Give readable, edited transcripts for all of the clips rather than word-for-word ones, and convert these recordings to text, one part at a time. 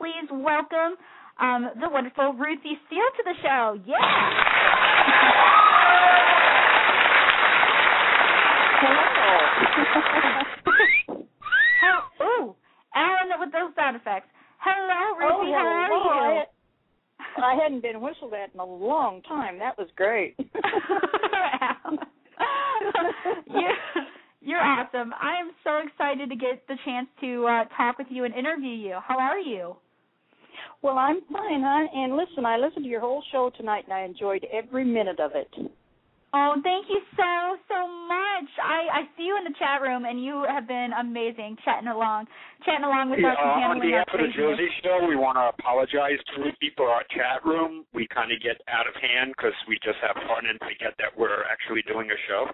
please welcome the wonderful Ruthie Steele to the show. Yeah! Hello. Ooh, Alan with those sound effects. Hello, Ruthie. How are you? I hadn't been whistled at in a long time. That was great. You're awesome. I am so excited to get the chance to talk with you and interview you. How are you? Well, I'm fine. And listen, I listened to your whole show tonight, and I enjoyed every minute of it. Oh, thank you so much. I see you in the chat room, and you have been amazing chatting along with us. On behalf of the JOSIE Show, we want to apologize to Ruthie for our chat room. We kind of get out of hand because we just have fun and forget that we're actually doing a show.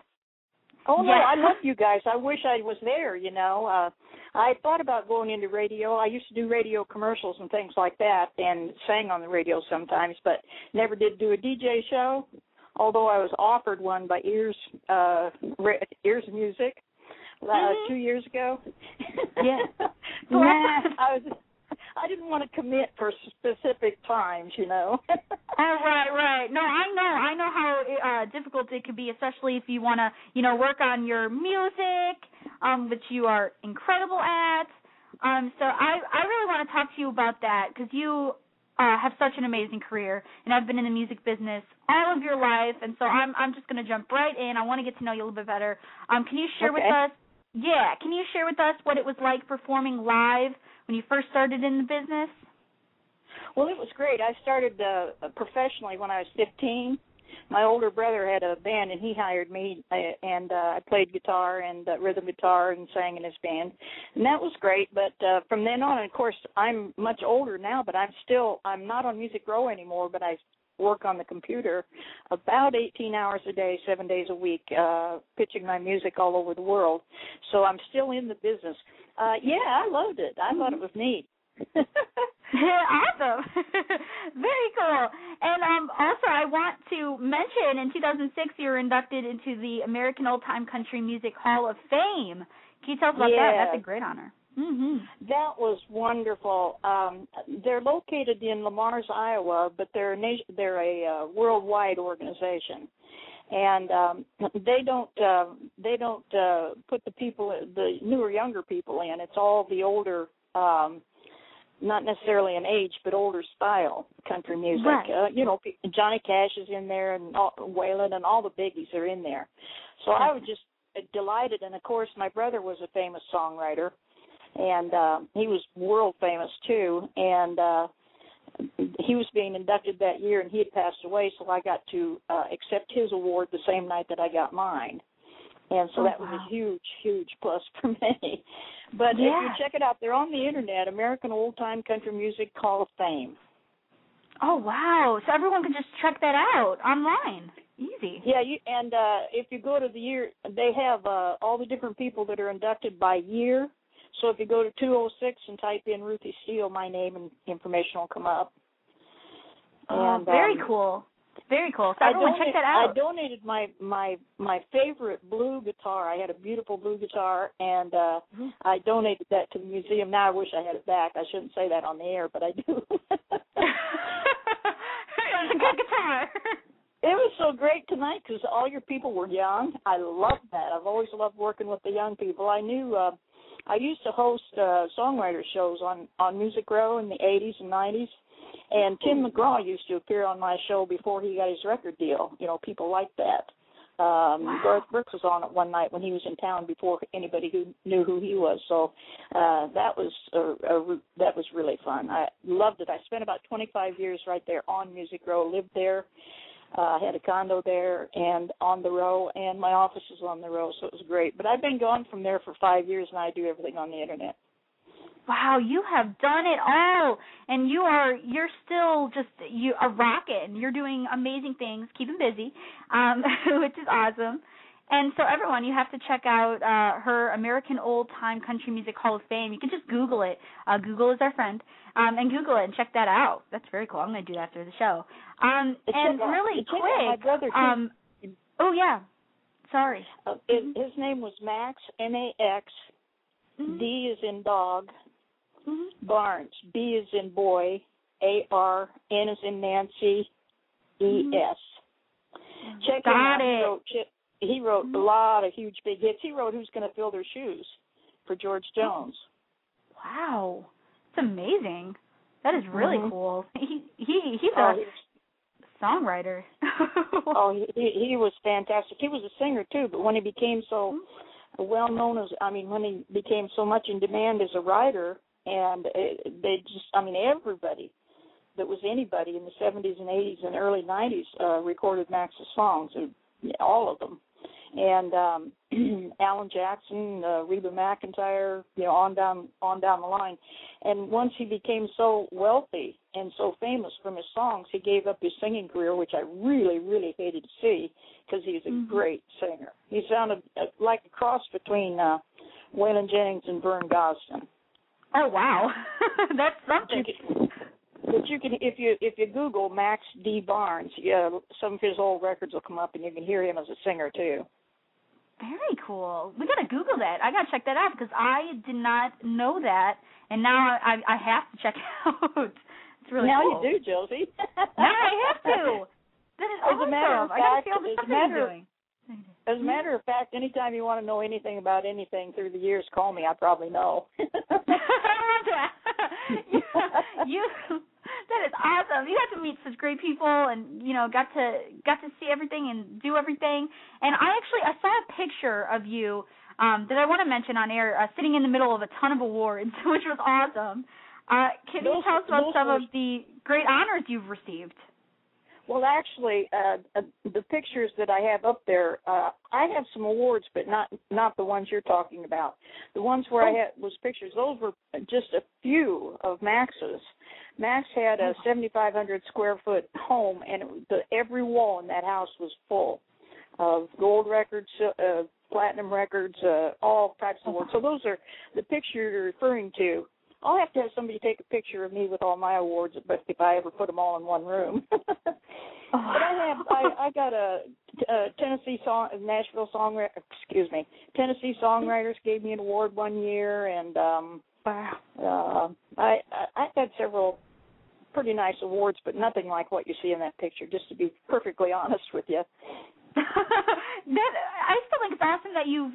Oh, no, I love you guys. I wish I was there, you know. I thought about going into radio. I used to do radio commercials and things like that and sang on the radio sometimes, but never did do a DJ show. Although I was offered one by Ears Music 2 years ago. Yeah. I didn't want to commit for specific times, you know. Right. No, I know how difficult it could be, especially if you want to, work on your music, which you are incredible at. So I really want to talk to you about that because you have such an amazing career, and I've been in the music business all of your life, and so I'm just going to jump right in. I want to get to know you a little bit better. Can you share with us? Yeah, can you share with us what it was like performing live when you first started in the business? Well, it was great. I started professionally when I was 15. My older brother had a band, and he hired me, and I played guitar and rhythm guitar and sang in his band, and that was great. But from then on, of course, I'm much older now, but I'm not on Music Row anymore, but I work on the computer about 18 hours a day, 7 days a week, pitching my music all over the world. So I'm still in the business. I loved it. I thought it was neat. Awesome. Very cool. And also I want to mention in 2006 you were inducted into the American Old Time Country Music Hall of Fame. Can you tell us about that? That's a great honor. Mm-hmm. That was wonderful. They're located in Le Mars, Iowa, but they're a worldwide organization, and they don't put the newer, younger people in. It's all the older, not necessarily in age, but older style country music. Right. Johnny Cash is in there, and Waylon, and all the biggies are in there. So I was just delighted, and of course, my brother was a famous songwriter. And he was world famous, too, and he was being inducted that year, and he had passed away, so I got to accept his award the same night that I got mine. And so that was a huge, huge plus for me. But if you check it out, they're on the Internet, American Old Time Country Music Hall of Fame. Oh, wow. So everyone can just check that out online. Easy. Yeah, and if you go to the year, they have all the different people that are inducted by year. So if you go to 206 and type in Ruthie Steele, my name and information will come up. And, very cool. Very cool. So everyone check that out. I donated my favorite blue guitar. I had a beautiful blue guitar, and I donated that to the museum. Now I wish I had it back. I shouldn't say that on the air, but I do. It's a good guitar. It was so great tonight because all your people were young. I loved that. I've always loved working with the young people. I knew I used to host songwriter shows on Music Row in the 80s and 90s, and Tim McGraw used to appear on my show before he got his record deal. People like that. Garth Brooks was on it one night when he was in town before anybody who knew who he was. So that was really fun. I loved it. I spent about 25 years right there on Music Row, lived there. Had a condo there and on the Row, and my office is on the Row, so it was great. But I've been gone from there for 5 years, and I do everything on the Internet. Wow, you have done it all, and you're still you are rocking. You're doing amazing things, keeping busy, which is awesome. And so everyone, you have to check out her American Old Time Country Music Hall of Fame. You can just Google it. Google is our friend. And Google it and check that out. That's very cool. I'm going to do that after the show. And really quick. My brother oh, yeah. Sorry. His name was Max, M-A-X. D is in dog. Barnes, B as in boy, A-R, N as in Nancy, E-S. Check him out. He wrote a lot of huge big hits. He wrote Who's Gonna Fill Their Shoes for George Jones. Wow. It's amazing. That is really cool. He's a songwriter. He was fantastic. He was a singer too, but when he became so well known when he became so much in demand as a writer, and everybody that was anybody in the 70s and 80s and early 90s recorded Max's songs, all of them. And Alan Jackson, Reba McEntire, on down the line. And once he became so wealthy and so famous from his songs, he gave up his singing career, which I really, really hated to see, because he's a great singer. He sounded like a cross between Waylon Jennings and Vern Gosdin. Oh wow, that's something. But you can, if you Google Max D. Barnes, some of his old records will come up, and you can hear him as a singer too. Very cool. We gotta Google that. I gotta check that out because I did not know that, and now I have to check it out. It's really now cool. You do, Josie. Now I have to. That is awesome. I gotta see all the stuff that you're doing. As a matter of fact, anytime you want to know anything about anything through the years, call me. I probably know. That is awesome. You got to meet such great people, and got to see everything and do everything. And I saw a picture of you that I want to mention on air, sitting in the middle of a ton of awards, which was awesome. Can you tell us about some of the great honors you've received? Well, actually, the pictures that I have up there, I have some awards, but not the ones you're talking about. The ones where I had was pictures. Those were just a few of Max's. Max had a 7,500 square foot home, and every wall in that house was full of gold records, platinum records, all types of awards. So those are the picture you're referring to. I'll have to have somebody take a picture of me with all my awards, but if I ever put them all in one room. But I got a Tennessee Songwriters gave me an award one year, and I had several pretty nice awards, but nothing like what you see in that picture, just to be perfectly honest with you. I still think it's awesome that you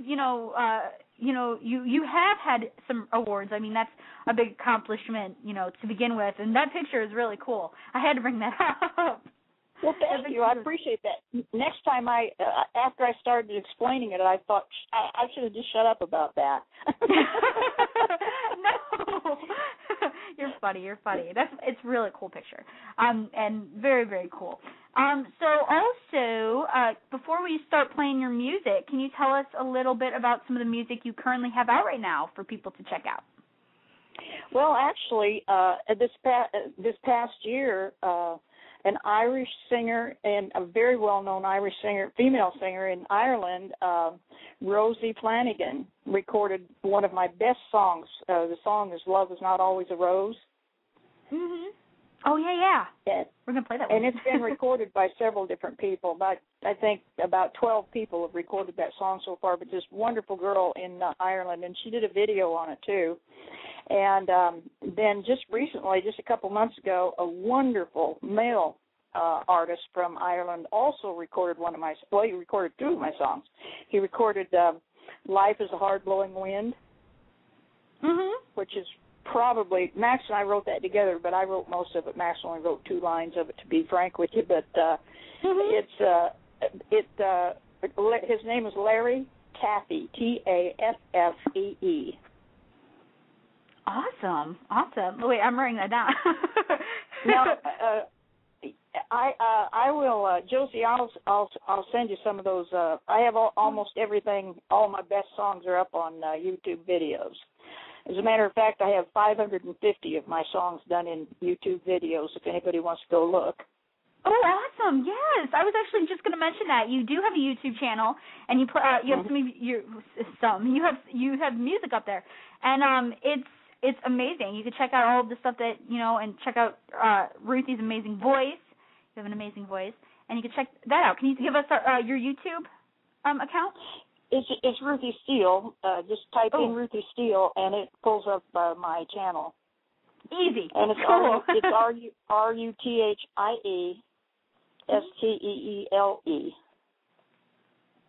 have had some awards. I mean, that's a big accomplishment, to begin with, and that picture is really cool. I had to bring that up. Well, thank you. I appreciate that. Next time after I started explaining it, I thought I should have just shut up about that. No. You're funny. It's a really cool picture, and very, very cool. So also, before we start playing your music, can you tell us a little bit about some of the music you currently have out right now for people to check out? Well, actually, this past year, an Irish singer and a very well-known Irish female singer in Ireland, Ruthie Flanagan, recorded one of my best songs. The song is "Love Is Not Always a Rose." Mhm. Oh yeah. We're gonna play that one. And it's been recorded by several different people. But I think about 12 people have recorded that song so far. But this wonderful girl in Ireland, and she did a video on it too. And then just recently, just a couple months ago, a wonderful male artist from Ireland also recorded he recorded two of my songs. He recorded "Life Is a Hard-Blowing Wind," which is probably, Max and I wrote that together, but I wrote most of it. Max only wrote 2 lines of it, to be frank with you. But his name is Larry Taffee, Taffee. Awesome. Wait, I'm writing that down. Now, I will, Josie. I'll send you some of those. I have almost everything. All my best songs are up on YouTube videos. As a matter of fact, I have 550 of my songs done in YouTube videos. If anybody wants to go look. Oh, awesome! Yes, I was actually just going to mention that you do have a YouTube channel, and you have you have music up there, and it's amazing. You can check out all of the stuff that and check out Ruthie's amazing voice. You have an amazing voice, and you can check that out. Can you give us your YouTube account? It's Ruthie Steele. Just type in Ruthie Steele, and it pulls up my channel. Easy. And it's cool. It's RUTHIESTEELE.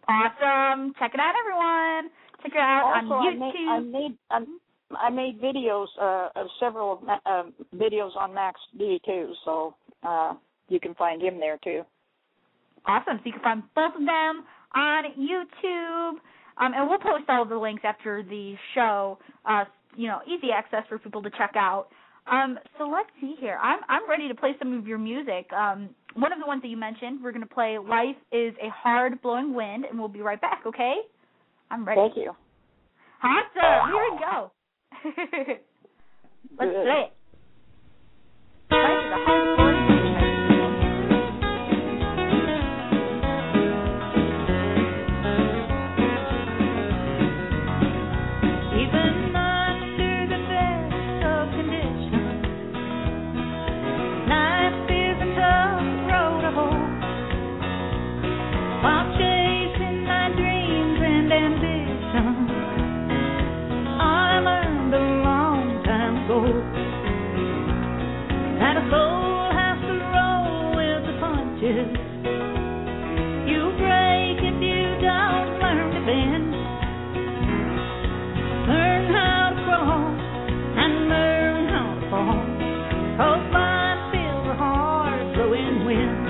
Awesome. Check it out, everyone. Check it out also, on YouTube. I made videos of several videos on Max D too, so you can find him there too. Awesome. So you can find both of them on YouTube, and we'll post all of the links after the show. Easy access for people to check out. So let's see here. I'm ready to play some of your music. One of the ones that you mentioned, we're going to play "Life Is a Hard Blowing Wind," and we'll be right back. Okay? I'm ready. Thank you. Awesome. Here we go. Let's play it. Life is a hard blowing wind.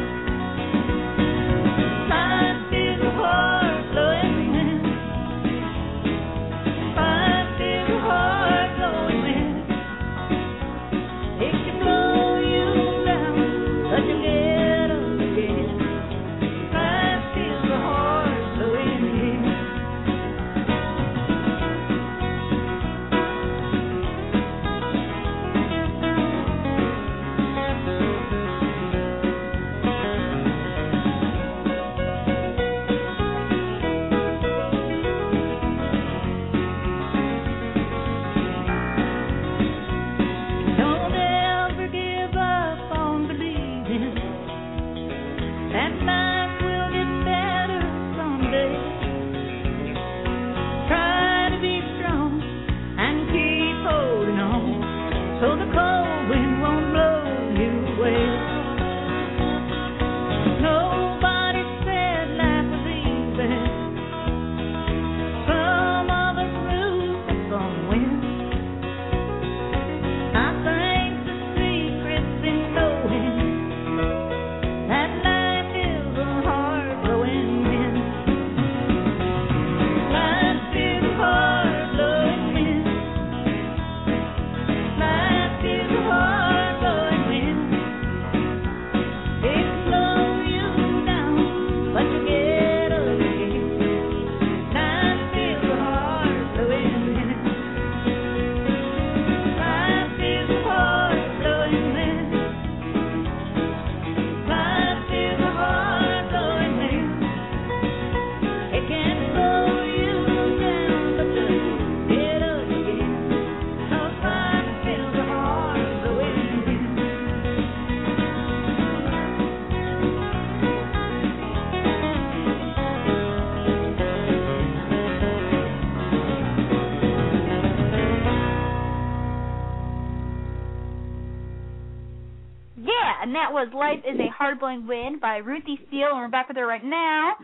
And that was "Life Is a Hard Blowing Wind" by Ruthie Steele, and we're back with her right now.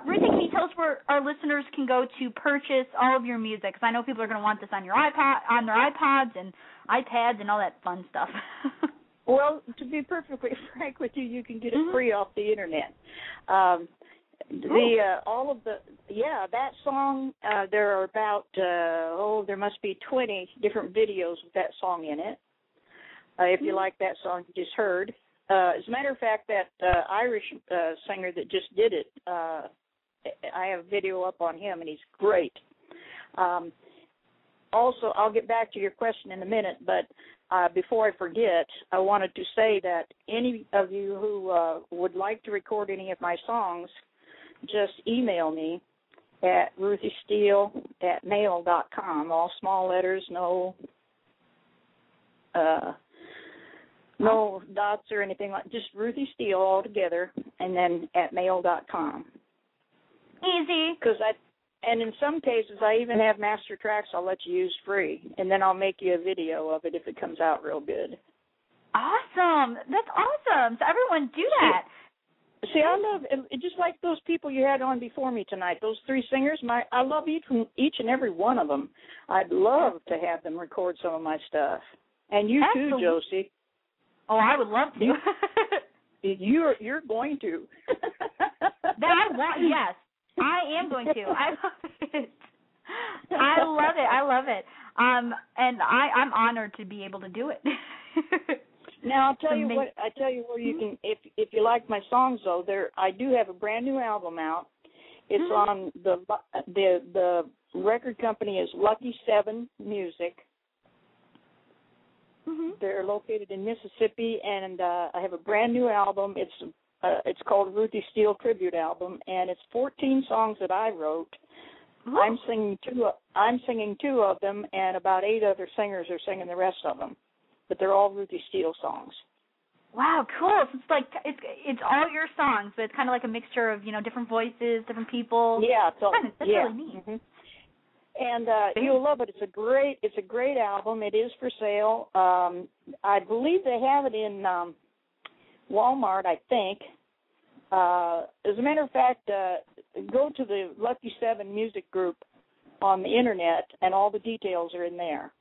Ruthie, can you tell us where our listeners can go to purchase all of your music? Because I know people are going to want this on their iPods and iPads and all that fun stuff. Well, to be perfectly frank with you, you can get it free off the internet. That song, there are about there must be 20 different videos with that song in it. If you like that song you just heard. As a matter of fact, that Irish singer that just did it, I have a video up on him, and he's great. Also, I'll get back to your question in a minute, but before I forget, I wanted to say that any of you who would like to record any of my songs, just email me at ruthiesteele@mail.com, all small letters, no dots or anything like, just Ruthie Steele all together, and then at mail.com. Easy. Because And in some cases, I even have master tracks I'll let you use free, and then I'll make you a video of it if it comes out real good. Awesome. That's awesome. So everyone do that. See, I love it, just like those people you had on before me tonight, those three singers. I love each and every one of them. I'd love to have them record some of my stuff. And you too, Josie. Oh, I would love to. You're going to. Yes, I am going to. I love it. I love it. And I'm honored to be able to do it. Now I'll tell you where you can, if you like my songs though, I do have a brand new album out. It's on the record company is Lucky 7 Music. Mm-hmm. They're located in Mississippi, and I have a brand new album. It's called Ruthie Steele Tribute Album, and it's 14 songs that I wrote. Ooh. I'm singing two of them, and about 8 other singers are singing the rest of them. But they're all Ruthie Steele songs. Wow, cool! So it's like it's all your songs, but it's kind of like a mixture of different voices, different people. Yeah, that's really neat. Mm-hmm. And you'll love it. It's a great album. It is for sale. I believe they have it in Walmart, I think. As a matter of fact, go to the Lucky 7 music group on the internet, and all the details are in there.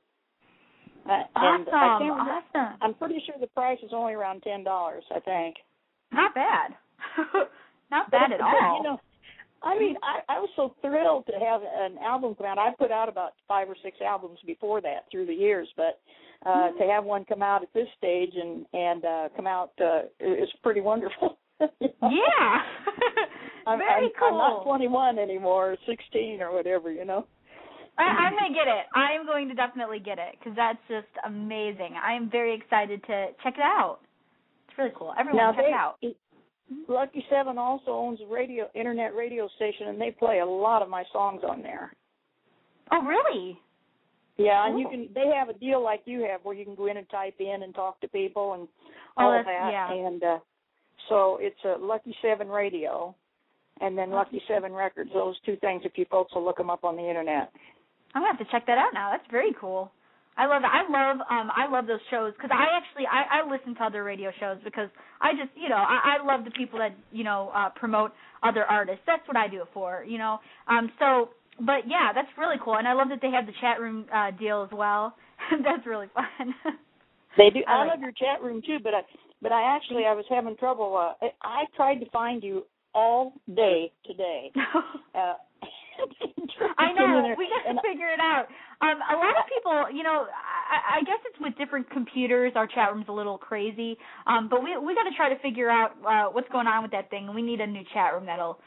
Awesome. I'm pretty sure the price is only around $10, I think. Not bad. Not bad at all. I was so thrilled to have an album come out. I put out about 5 or 6 albums before that through the years, but to have one come out at this stage and come out is pretty wonderful. Yeah. Very cool. I'm not 21 anymore, 16 or whatever, I'm going to get it. I am going to definitely get it because that's just amazing. I am very excited to check it out. It's really cool. Everyone, check it out. Lucky 7 also owns a internet radio station, and they play a lot of my songs on there. Oh, really? Yeah, and they have a deal like you have where you can go in and type in and talk to people and all of that. Yeah. And so it's a Lucky 7 Radio and then Lucky 7 Records. Those two things, if you folks will look them up on the internet. I'm going to have to check that out now. That's very cool. I love it. I love those shows because I listen to other radio shows because I just, I love the people that, promote other artists. That's what I do it for, but yeah, that's really cool. And I love that they have the chat room deal as well. That's really fun. They do. I love your chat room too, but I was having trouble. I tried to find you all day today. I know. We got to figure it out. A lot of people, I guess it's with different computers. Our chat room's a little crazy. But we got to try to figure out what's going on with that thing. We need a new chat room that'll,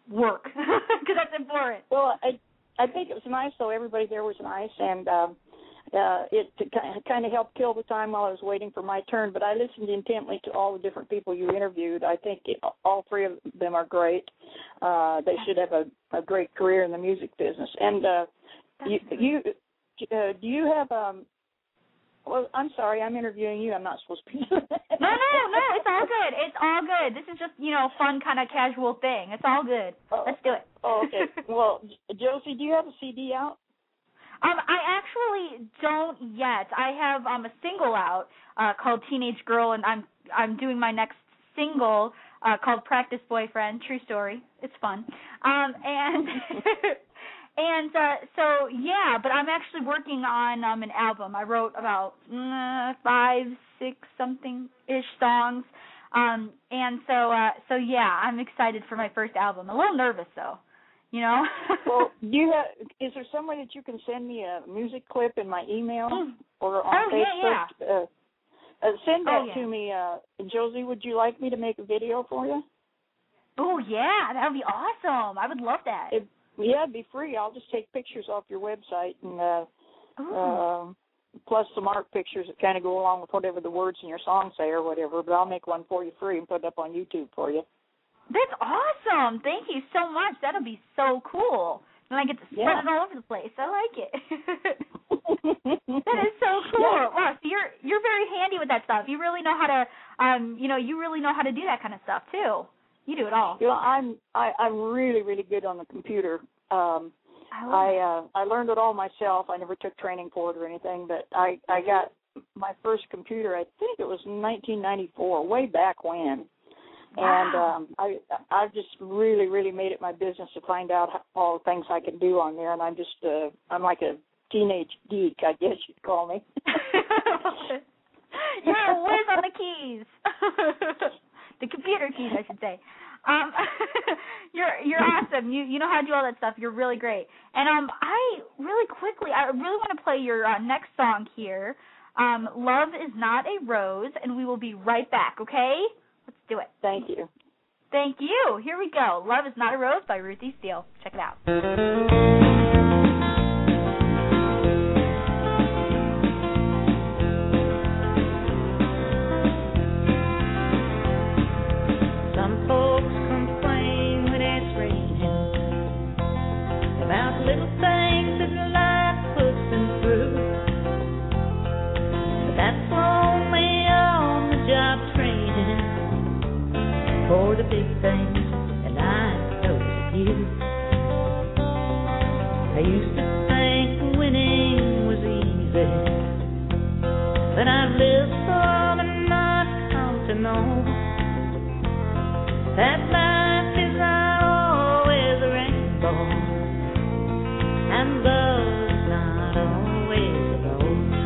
work because that's important. Well, I think it was nice, though. Everybody there was nice, and it kind of helped kill the time while I was waiting for my turn. But I listened intently to all the different people you interviewed. I think all 3 of them are great. They should have a great career in the music business. And do you have well, I'm sorry, I'm interviewing you. I'm not supposed to be doing that. No, it's all good. It's all good. This is just, fun kind of casual thing. It's all good. Let's do it. Oh, okay. Well, Josie, do you have a CD out? I actually don't yet. I have a single out called Teenage Girl, and I'm doing my next single called Practice Boyfriend. True story. It's fun. So yeah, but I'm actually working on an album. I wrote about 5, 6 something-ish songs. So yeah, I'm excited for my first album. A little nervous though. Well, is there some way that you can send me a music clip in my email or on Facebook? Yeah. Send that to me. Josie, would you like me to make a video for you? Oh, yeah, that would be awesome. I would love that. It'd be free. I'll just take pictures off your website and plus some art pictures that kind of go along with whatever the words in your song say or whatever, but I'll make one for you free and put it up on YouTube for you. That's awesome. Thank you so much. That'll be so cool. And I get to spread it all over the place. I like it. That is so cool. Yeah. Wow, so you're very handy with that stuff. You really know how to you really know how to do that kind of stuff too. You do it all. I'm really, really good on the computer. I learned it all myself. I never took training for it or anything, but I got my first computer, I think it was in 1994, way back when. And I've just really, really made it my business to find out all the things I can do on there. And I'm like a teenage geek, I guess you'd call me. You're a whiz on the keys. The computer keys, I should say. You're awesome. You know how to do all that stuff. You're really great. And I really want to play your next song here. Love is Not a Rose, and we will be right back, okay? Let's do it. Thank you. Thank you. Here we go. Love is Not a Rose by Ruthie Steele. Check it out. Some folks complain when it's raining about little things that life puts them through. But that's only on the job training for the big things, and I know that you. I used to think winning was easy, but I've lived long enough come to know that life is not always a rainbow, and love is not always a rose.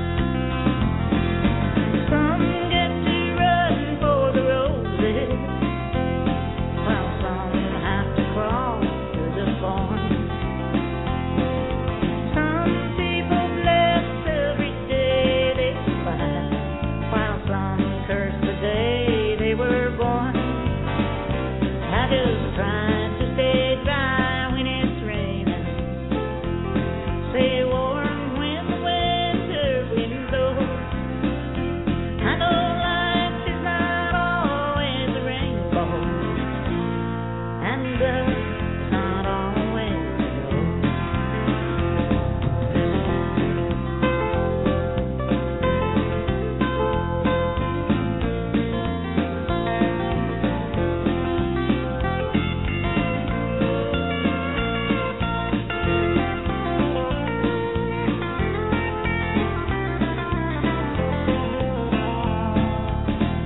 Some get to run for the roses, while some have to crawl through the thorns. Some people bless every day they find, while some curse the day they were born. I just try to stay dry when it's raining, stay warm when the winter wind blows. I know life is not always a rainbow, and love is not always a rose.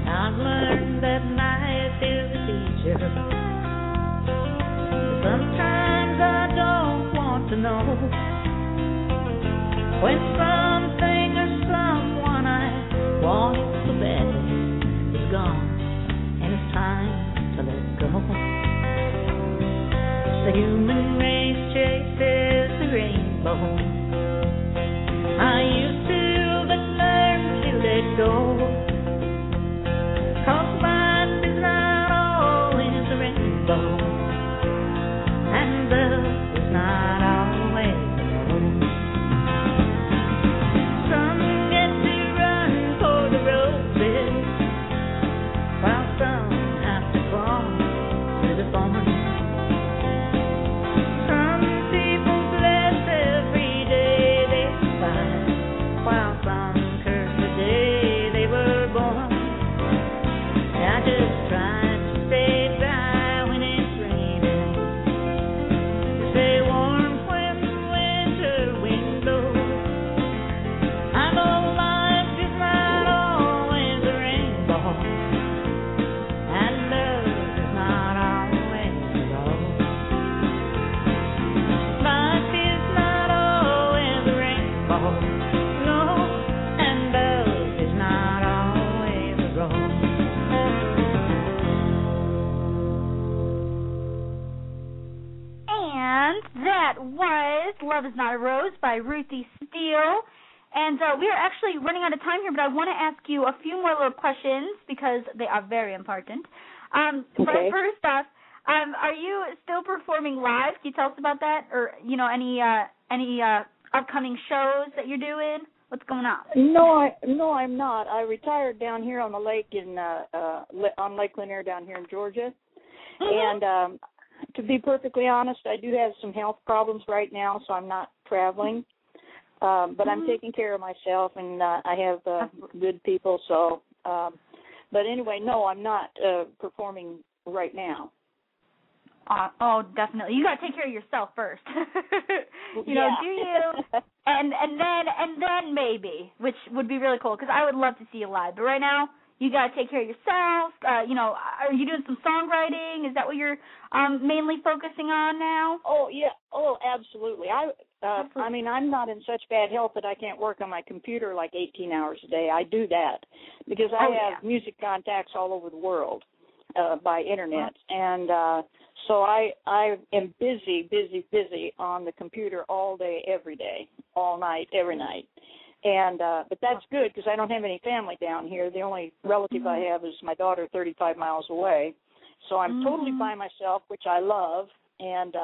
I've learned that life is a teacher. Sometimes I don't want to know when something or someone I want so badly is gone, and it's time to let go. The human race chases the rainbow. I used to, but learned to let go. 'Cause life is not always a rainbow, and love is not always a rose. Some get to run for the roses, while some have to crawl through the thorns. Some people bless every day they find, while some curse the day they were born. I just try to stay dry when it's raining, to stay warm when the winter wind blows. I know life is not always a rainbow, and love is not always a rose. Life is not always a rainbow, no, and love is not always a rose. And that was Love is Not a Rose by Ruthie Steele. And we are actually running out of time here, but I want to ask you a few more little questions because they are very important. But Okay. first off, are you still performing live? Can you tell us about that? Or, any upcoming shows that you're doing? What's going on? No, I'm not. I retired down here on the lake on Lake Lanier down here in Georgia. Mm-hmm. And to be perfectly honest, I do have some health problems right now, so I'm not traveling. But I'm taking care of myself, and I have good people. So, but anyway, no, I'm not performing right now. Oh, definitely. You got to take care of yourself first. Do you? And then maybe, which would be really cool because I would love to see you live. But right now, you got to take care of yourself. Are you doing some songwriting? Is that what you're mainly focusing on now? Oh, yeah. Oh, absolutely. I mean, I'm not in such bad health that I can't work on my computer like 18 hours a day. I do that because I have music contacts all over the world by internet. And so I am busy on the computer all day, every day, all night, every night. And but that's good because I don't have any family down here. The only relative I have is my daughter 35 miles away. So I'm totally by myself, which I love. And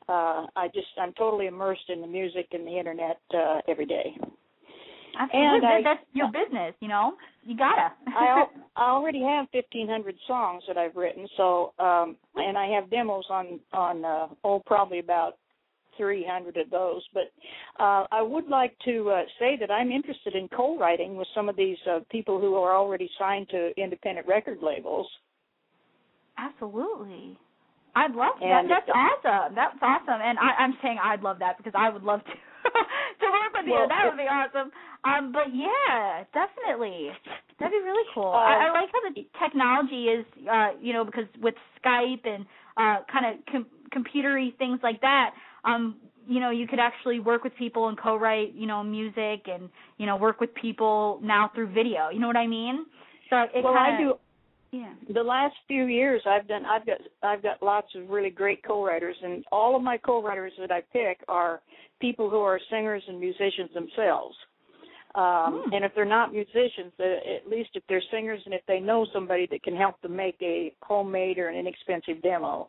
I'm totally immersed in the music and the internet every day. Absolutely. And that's your business, you gotta. I already have 1,500 songs that I've written, so and I have demos on probably about 300 of those. But I would like to say that I'm interested in co-writing with some of these people who are already signed to independent record labels. Absolutely. I'd love that. That's awesome. That's awesome. And I'm saying I'd love that because I would love to to work with you. That would be awesome. But yeah, definitely. That'd be really cool. I like how the technology is, because with Skype and kind of computery things like that, you could actually work with people and co-write, music and, work with people now through video. You know what I mean? So I do. Yeah. The last few years I've got lots of really great co-writers, and all of my co-writers that I pick are people who are singers and musicians themselves. And if they're not musicians, at least if they're singers and if they know somebody that can help them make a homemade or an inexpensive demo.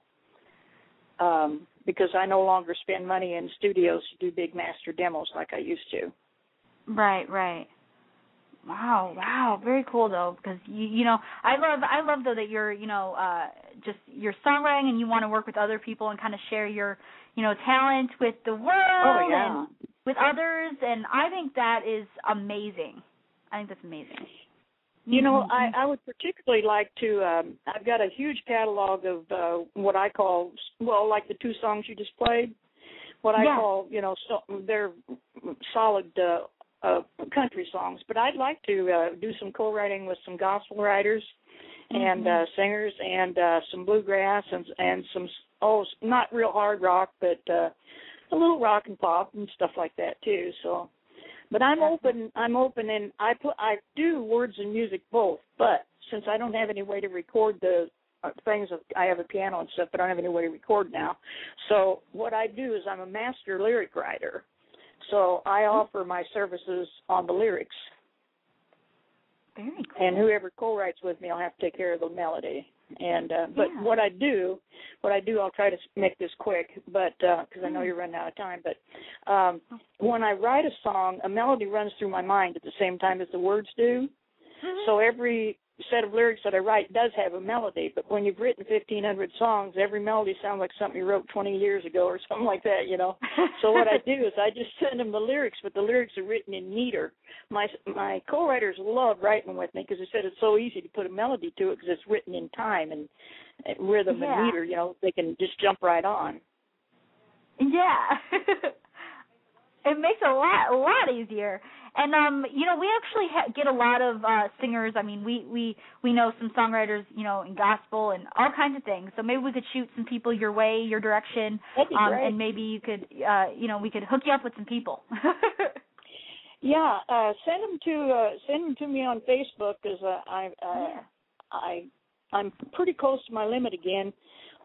Because I no longer spend money in studios to do big master demos like I used to. Right. Wow, very cool though, because I love though that you're just your songwriting and you want to work with other people and kind of share your talent with the world and with others, and I think that is amazing. I think that's amazing. I would particularly like to. I've got a huge catalog of what I call like the two songs you just played. What I call they're solid. Country songs, but I'd like to do some co-writing with some gospel writers and singers and some bluegrass and some not real hard rock, but a little rock and pop and stuff like that too. So, but I'm open, and I do words and music both. But since I don't have any way to record the things, I have a piano and stuff, but I don't have any way to record now. So what I do is I'm a master lyric writer. So I offer my services on the lyrics. Very cool. And whoever co-writes with me, I'll have to take care of the melody. And but what I do, I'll try to make this quick, but because I know you're running out of time. But when I write a song, a melody runs through my mind at the same time as the words do. So every set of lyrics that I write does have a melody, but when you've written 1,500 songs, every melody sounds like something you wrote 20 years ago or something like that, So what I do is I just send them the lyrics, but the lyrics are written in meter. My co-writers love writing with me because they said it's so easy to put a melody to it because it's written in time and rhythm and meter, they can just jump right on. Yeah. It makes it a lot easier. And, we actually get a lot of singers. I mean, we know some songwriters, in gospel and all kinds of things. So maybe we could shoot some people your way, your direction. That'd be great. And maybe you could, we could hook you up with some people. Yeah, send them to me on Facebook because I'm pretty close to my limit again.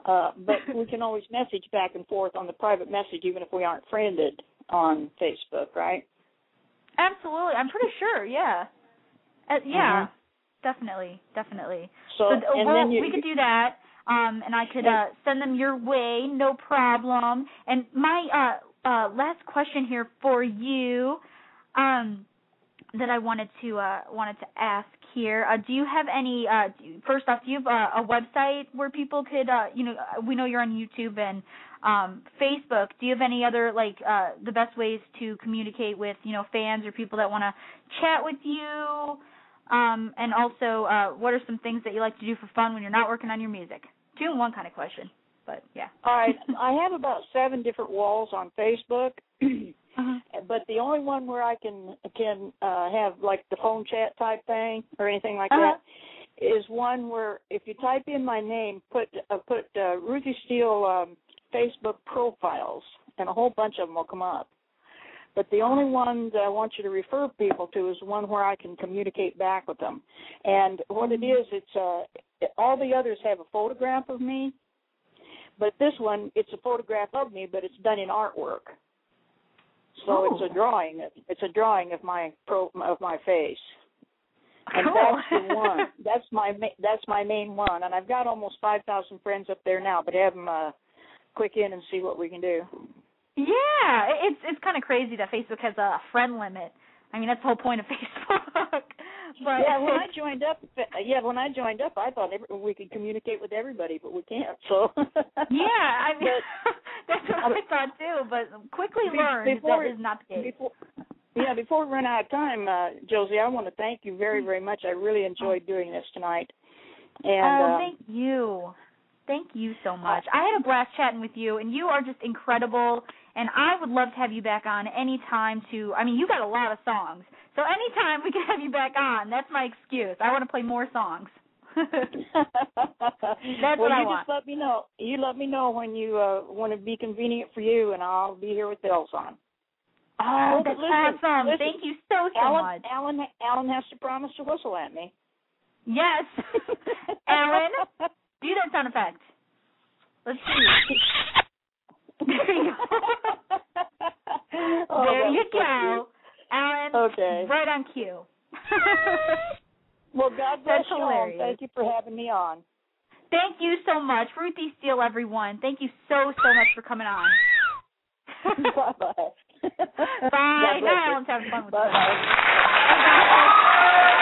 But we can always message back and forth on the private message even if we aren't friended on Facebook, right? Absolutely. I'm pretty sure, yeah. Definitely. So we could do that, and I could send them your way, no problem. And my last question here for you that I wanted to ask here, do you have any, first off, do you have a website where people could, we know you're on YouTube and Facebook. Do you have any other, the best ways to communicate with, fans or people that want to chat with you? And also, what are some things that you like to do for fun when you're not working on your music? 2-in-1 kind of question. But, yeah. All right. I have about 7 different walls on Facebook, but the only one where I can have, like, the phone chat type thing or anything like that is one where if you type in my name, put Ruthie Steele Facebook profiles, and a whole bunch of them will come up. But the only one that I want you to refer people to is one where I can communicate back with them. And what it is, it's all the others have a photograph of me, but this one, it's a photograph of me, but it's done in artwork. So it's a drawing. It's a drawing of my face. And that's the one. That's my main one. And I've got almost 5,000 friends up there now, but have them click in and see what we can do. Yeah, it's kind of crazy that Facebook has a friend limit. I mean, that's the whole point of Facebook. But yeah, when I joined up, I thought we could communicate with everybody, but we can't. So yeah, I mean, that's what I thought too. But quickly learned that is not the case. Before we run out of time, Josie, I want to thank you very, very much. I really enjoyed doing this tonight. And thank you. Thank you so much. I had a blast chatting with you, and you are just incredible, and I would love to have you back on anytime you got a lot of songs, so anytime we can have you back on, that's my excuse. I want to play more songs. That's what I want. Just let me know. You let me know when you want to be convenient for you, and I'll be here with bells on. Oh, that's awesome. Thank you so much. Alan has to promise to whistle at me. Yes. Alan, do that sound effect. Let's see. There you go. There you go. Alan, right on cue. Well, God bless you all. Hilarious. Thank you for having me on. Thank you so much. Ruthie Steele, everyone. Thank you so much for coming on. Bye-bye. Bye. Now Alan's having fun with Bye-bye. Bye.